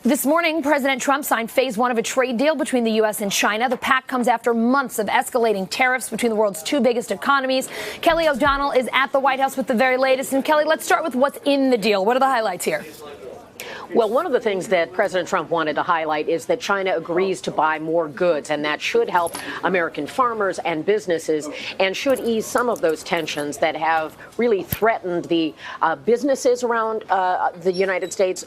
This morning, President Trump signed phase one of a trade deal between the U.S. and China. The pact comes after months of escalating tariffs between the world's two biggest economies. Kelly O'Donnell is at the White House with the very latest. And Kelly, let's start with what's in the deal. What are the highlights here? Well, one of the things that President Trump wanted to highlight is that China agrees to buy more goods, and that should help American farmers and businesses and should ease some of those tensions that have really threatened the businesses around the United States,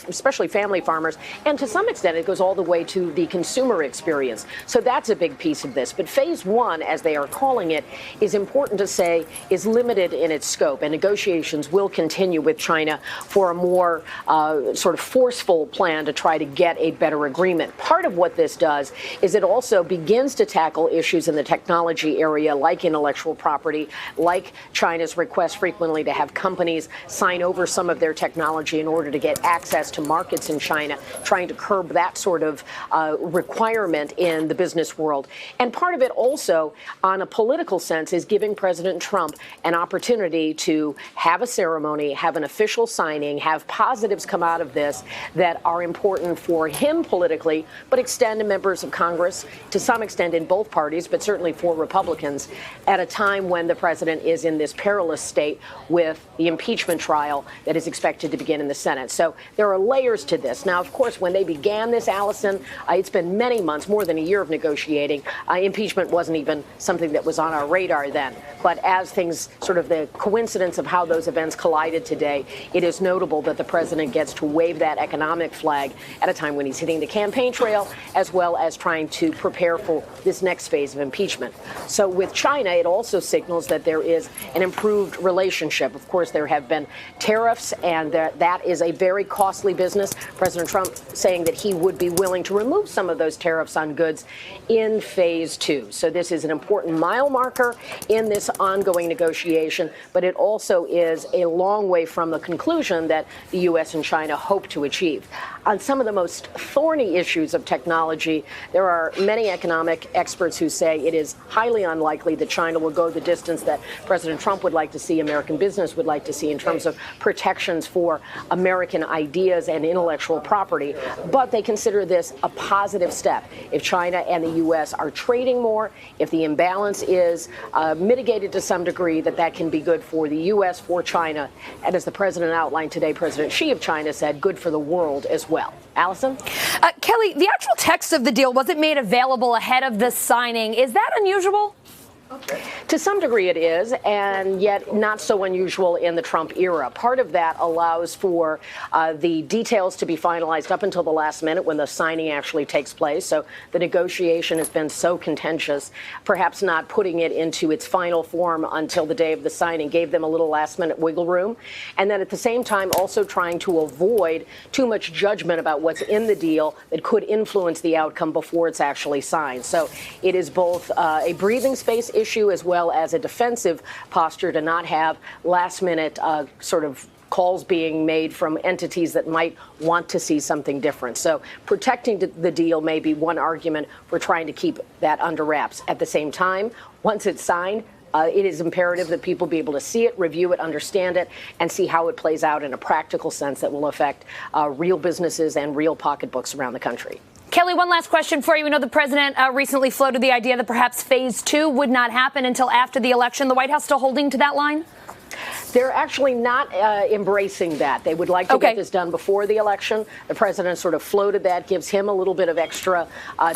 especially family farmers. And to some extent, it goes all the way to the consumer experience. So that's a big piece of this. But phase one, as they are calling it, is important to say is limited in its scope, and negotiations will continue with China for a more sort of forceful plan to try to get a better agreement. Part of what this does is it also begins to tackle issues in the technology area like intellectual property, like China's request frequently to have companies sign over some of their technology in order to get access to markets in China, trying to curb that sort of requirement in the business world. And part of it also, on a political sense, is giving President Trump an opportunity to have a ceremony, have an official signing, have positives come out of this that are important for him politically, but extend to members of Congress to some extent in both parties, but certainly for Republicans at a time when the president is in this perilous state with the impeachment trial that is expected to begin in the Senate. So there are layers to this. Now, of course, when they began this, Allison, it's been many months, more than a year of negotiating. Impeachment wasn't even something that was on our radar then. But as things, sort of the coincidence of how those events collided today, it is notable that the president gets to wave that economic flag at a time when he's hitting the campaign trail, as well as trying to prepare for this next phase of impeachment. So with China, it also signals that there is an improved relationship. Of course, there have been tariffs, and that is a very costly business. President Trump saying that he would be willing to remove some of those tariffs on goods in phase two. So this is an important mile marker in this ongoing negotiation, but it also is a long way from the conclusion that the U.S. and China hope to achieve. On some of the most thorny issues of technology, there are many economic experts who say it is highly unlikely that China will go the distance that President Trump would like to see, American business would like to see in terms of protections for American ideas and intellectual property. But they consider this a positive step. If China and the U.S. are trading more, if the imbalance is mitigated to some degree, that can be good for the U.S., for China, and as the president outlined today, President Xi of China said, good for the world as well. Allison? Kelly, the actual text of the deal wasn't made available ahead of the signing. Is that unusual? To some degree it is, and yet not so unusual in the Trump era. Part of that allows for the details to be finalized up until the last minute when the signing actually takes place. So the negotiation has been so contentious, perhaps not putting it into its final form until the day of the signing gave them a little last-minute wiggle room. And then at the same time also trying to avoid too much judgment about what's in the deal that could influence the outcome before it's actually signed. So it is both a breathing space issue as well as a defensive posture to not have last-minute sort of calls being made from entities that might want to see something different. So protecting the deal may be one argument for trying to keep that under wraps. At the same time, once it's signed, it is imperative that people be able to see it, review it, understand it, and see how it plays out in a practical sense that will affect real businesses and real pocketbooks around the country. Kelly, one last question for you. We know the president recently floated the idea that perhaps phase two would not happen until after the election. The White House still holding to that line? They're actually not embracing that. They would like to get this done before the election. The president sort of floated that, gives him a little bit of extra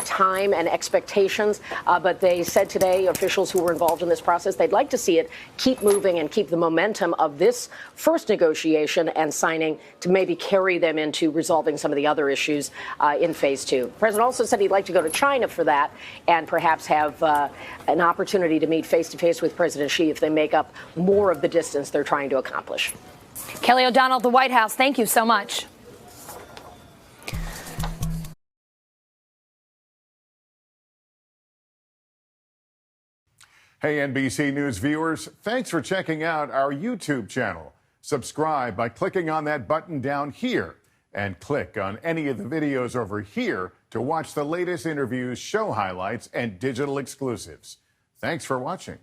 time and expectations. But they said today, officials who were involved in this process, they'd like to see it keep moving and keep the momentum of this first negotiation and signing to maybe carry them into resolving some of the other issues in phase two. The president also said he'd like to go to China for that and perhaps have an opportunity to meet face-to-face with President Xi if they make up more of the distance they're trying to accomplish. Kelly O'Donnell at the White House, thank you so much. Hey, NBC News viewers, thanks for checking out our YouTube channel. Subscribe by clicking on that button down here and click on any of the videos over here to watch the latest interviews, show highlights, and digital exclusives. Thanks for watching.